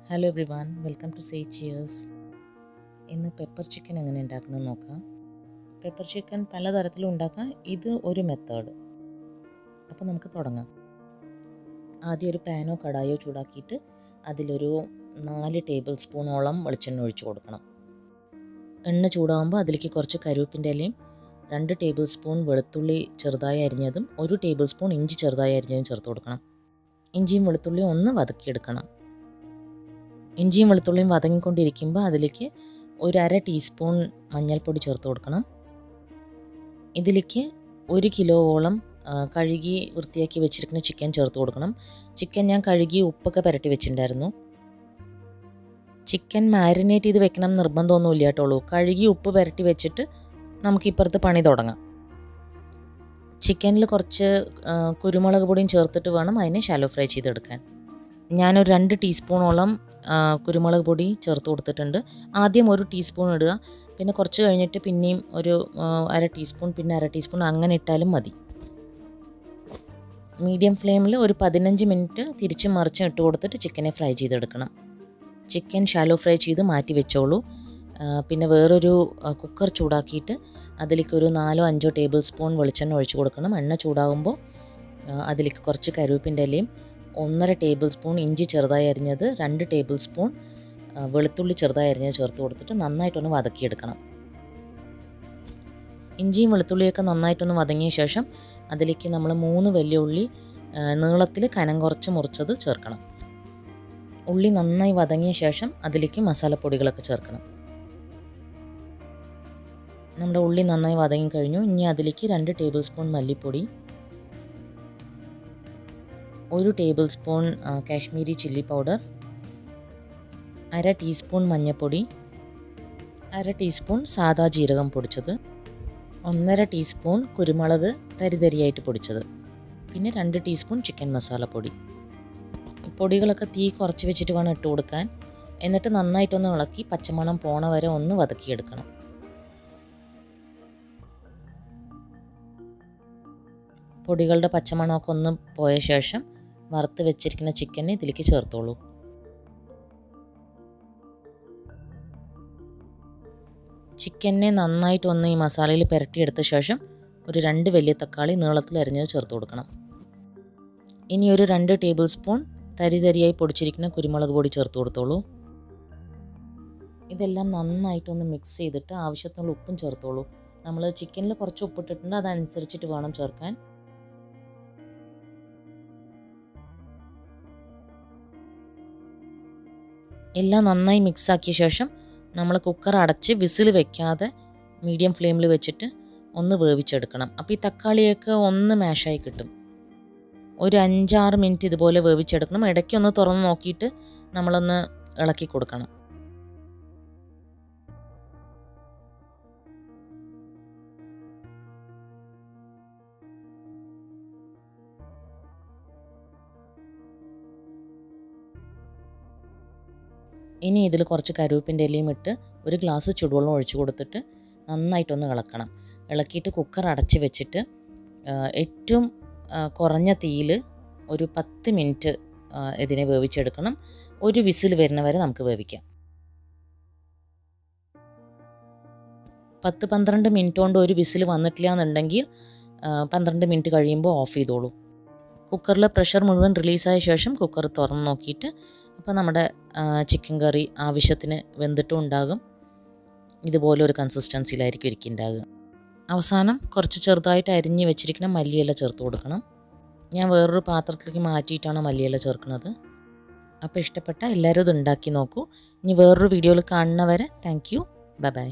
Hello everyone, welcome to say cheers. ഇന്ന് pepper chicken എങ്ങനെ ഉണ്ടാക്കണമെന്ന് നോക്കാം. പെപ്പർ ചിക്കൻ പലതരത്തിലും ഉണ്ടാക്കാം. ഇത് ഒരു മെത്തേഡ്. അപ്പോൾ നമുക്ക് തുടങ്ങാം. ആദ്യം ഒരു പാനോ കടായോ ചൂടാക്കിയിട്ട് അതിലൊരു 4 ടേബിൾ സ്പൂണോളം വെളിച്ചെണ്ണ ഒഴിച്ച് കൊടുക്കണം. എണ്ണ ചൂടാകുമ്പോൾ അതിലേക്ക് കുറച്ച് കറിവേപ്പിൻ്റെ ഇലയും 2 ടേബിൾ സ്പൂൺ വെളുത്തുള്ളി ചെറുതായി അരിഞ്ഞതും 1 ടേബിൾ സ്പൂൺ ഇഞ്ചി ചെറുതായി അരിഞ്ഞതും ചേർത്ത് കൊടുക്കണം. ഇഞ്ചിയും വെളുത്തുള്ളിയും ഒന്ന് വതക്കിയെടുക്കണം. ഇഞ്ചിയും വെളുത്തുള്ളിയും വതങ്ങിക്കൊണ്ടിരിക്കുമ്പോൾ അതിലേക്ക് ഒരു 1/2 ടീസ്പൂൺ മഞ്ഞൾപ്പൊടി ചേർത്ത് കൊടുക്കണം. ഇതിലേക്ക് 1 കിലോയോളം കഴുകി വൃത്തിയാക്കി വെച്ചിരിക്കുന്ന ചിക്കൻ ചേർത്ത് കൊടുക്കണം. ചിക്കൻ ഞാൻ കഴുകി ഉപ്പൊക്കെ പുരട്ടി വെച്ചിട്ടുണ്ടായിരുന്നു. ചിക്കൻ മാരിനേറ്റ് ചെയ്ത് വെക്കണം നിർബന്ധമൊന്നുമില്ല കേട്ടോളൂ. കഴുകി ഉപ്പ് പുരട്ടി വെച്ചിട്ട് നമുക്ക് ഇപ്പുറത്ത് പണി തുടങ്ങാം. ചിക്കനിൽ കുറച്ച് കുരുമുളക് പൊടിയും ചേർത്തിട്ട് വേണം അതിനെ ഷാലോ ഫ്രൈ ചെയ്തെടുക്കാൻ. ഞാനൊരു 2 ടീസ്പൂണോളം കുരുമുളക് പൊടി ചേർത്ത് കൊടുത്തിട്ടുണ്ട്. ആദ്യം 1 ടീസ്പൂൺ ഇടുക, പിന്നെ കുറച്ച് കഴിഞ്ഞിട്ട് പിന്നെയും ഒരു 1/2 ടീസ്പൂൺ, പിന്നെ 1/2 ടീസ്പൂൺ അങ്ങനെ ഇട്ടാലും മതി. മീഡിയം ഫ്ലെയിമിൽ ഒരു 15 മിനിറ്റ് തിരിച്ചും മറിച്ചും ഇട്ട് കൊടുത്തിട്ട് ചിക്കനെ ഫ്രൈ ചെയ്തെടുക്കണം. ചിക്കൻ ഷാലോ ഫ്രൈ ചെയ്ത് മാറ്റി വെച്ചോളൂ. പിന്നെ വേറൊരു കുക്കർ ചൂടാക്കിയിട്ട് അതിലേക്ക് ഒരു 4-5 ടേബിൾ സ്പൂൺ വെളിച്ചെണ്ണ ഒഴിച്ച് കൊടുക്കണം. എണ്ണ ചൂടാകുമ്പോൾ അതിലേക്ക് കുറച്ച് കറിവേപ്പിൻ്റെ ഇലയും 1/2 ടേബിൾ സ്പൂൺ ഇഞ്ചി ചെറുതായി അരിഞ്ഞത്, 2 ടേബിൾ സ്പൂൺ വെളുത്തുള്ളി ചെറുതായി അരിഞ്ഞത് ചേർത്ത് കൊടുത്തിട്ട് നന്നായിട്ടൊന്ന് വതക്കിയെടുക്കണം. ഇഞ്ചിയും വെളുത്തുള്ളിയൊക്കെ നന്നായിട്ടൊന്ന് വതങ്ങിയ ശേഷം അതിലേക്ക് നമ്മൾ 3 വലിയ ഉള്ളി നീളത്തിൽ കനം കുറച്ച് മുറിച്ചത് ചേർക്കണം. ഉള്ളി നന്നായി വതങ്ങിയ ശേഷം അതിലേക്ക് മസാലപ്പൊടികളൊക്കെ ചേർക്കണം. നമ്മുടെ ഉള്ളി നന്നായി വതങ്ങി കഴിഞ്ഞു. ഇനി അതിലേക്ക് 2 ടേബിൾ സ്പൂൺ മല്ലിപ്പൊടി, 1 table spoon Kashmiri chilli powder, 1/2 teaspoon മഞ്ഞൾപ്പൊടി, 1/2 ടീസ്പൂൺ സാദാ ജീരകം പൊടിച്ചത്, 1/2 ടീസ്പൂൺ കുരുമുളക് തരിതരിയായിട്ട് പൊടിച്ചത്, പിന്നെ 2 ടീസ്പൂൺ ചിക്കൻ മസാലപ്പൊടി. പൊടികളൊക്കെ തീ കുറച്ച് വെച്ചിട്ട് വേണം ഇട്ട് കൊടുക്കാൻ. എന്നിട്ട് നന്നായിട്ടൊന്ന് ഇളക്കി പച്ചമണം പോണ വരെ ഒന്ന് വതക്കിയെടുക്കണം. പൊടികളുടെ പച്ചമണമൊക്കെ ഒന്ന് പോയ ശേഷം വറുത്ത് വെച്ചിരിക്കുന്ന ചിക്കനെ ഇതിലേക്ക് ചേർത്തോളൂ. ചിക്കനെ നന്നായിട്ടൊന്ന് ഈ മസാലയിൽ പുരട്ടിയെടുത്ത ശേഷം ഒരു 2 വലിയ തക്കാളി നീളത്തിൽ അരിഞ്ഞത് ചേർത്ത് കൊടുക്കണം. ഇനി ഒരു 2 ടേബിൾ സ്പൂൺ തരിതരിയായി പൊടിച്ചിരിക്കുന്ന കുരുമുളക് പൊടി ചേർത്ത് കൊടുത്തോളൂ. ഇതെല്ലാം നന്നായിട്ടൊന്ന് മിക്സ് ചെയ്തിട്ട് ആവശ്യത്തിനുള്ള ഉപ്പും ചേർത്തോളൂ. നമ്മൾ ചിക്കനിൽ കുറച്ച് ഉപ്പിട്ടിട്ടുണ്ട്, അതനുസരിച്ചിട്ട് വേണം ചേർക്കാൻ. എല്ലാം നന്നായി മിക്സാക്കിയ ശേഷം നമ്മൾ കുക്കർ അടച്ച് വിസിൽ വെക്കാതെ മീഡിയം ഫ്ലെയിമിൽ വെച്ചിട്ട് ഒന്ന് വേവിച്ചെടുക്കണം. അപ്പോൾ ഈ തക്കാളിയൊക്കെ ഒന്ന് മാഷായി കിട്ടും. ഒരു 5-6 മിനിറ്റ് ഇതുപോലെ വേവിച്ചെടുക്കണം. ഇടയ്ക്കൊന്ന് തുറന്ന് നോക്കിയിട്ട് നമ്മളൊന്ന് ഇളക്കി കൊടുക്കണം. ഇനി ഇതിൽ കുറച്ച് കറിവേപ്പിൻ്റെ ഇലയും ഇട്ട് ഒരു ഗ്ലാസ് ചൂടുവെള്ളം ഒഴിച്ച് കൊടുത്തിട്ട് നന്നായിട്ടൊന്ന് ഇളക്കണം. ഇളക്കിയിട്ട് കുക്കർ അടച്ച് വെച്ചിട്ട് ഏറ്റവും കുറഞ്ഞ തീയിൽ ഒരു 10 മിനിറ്റ് ഇതിനെ വേവിച്ചെടുക്കണം. ഒരു വിസിൽ വരുന്ന വരെ നമുക്ക് വേവിക്കാം. 10-12 മിനിറ്റ് കൊണ്ട് ഒരു വിസിൽ വന്നിട്ടില്ല എന്നുണ്ടെങ്കിൽ 12 മിനിറ്റ് കഴിയുമ്പോൾ ഓഫ് ചെയ്തോളൂ. കുക്കറിലെ പ്രഷർ മുഴുവൻ റിലീസായ ശേഷം കുക്കർ തുറന്ന് നോക്കിയിട്ട് അപ്പോൾ നമ്മുടെ ചിക്കൻ കറി ആവശ്യത്തിന് വെന്തിട്ടും ഉണ്ടാകും. ഇതുപോലെ ഒരു കൺസിസ്റ്റൻസിയിലായിരിക്കും ഒരിക്കലും ഉണ്ടാകുക. അവസാനം കുറച്ച് ചെറുതായിട്ട് അരിഞ്ഞ് വെച്ചിരിക്കുന്ന മല്ലിയില ചേർത്ത് കൊടുക്കണം. ഞാൻ വേറൊരു പാത്രത്തിലേക്ക് മാറ്റിയിട്ടാണ് മല്ലിയില ചേർക്കുന്നത്. അപ്പോൾ ഇഷ്ടപ്പെട്ട എല്ലാവരും ഇത് ഉണ്ടാക്കി നോക്കൂ. ഇനി വേറൊരു വീഡിയോയിൽ കാണുന്നവരെ താങ്ക് യു. Bye bye.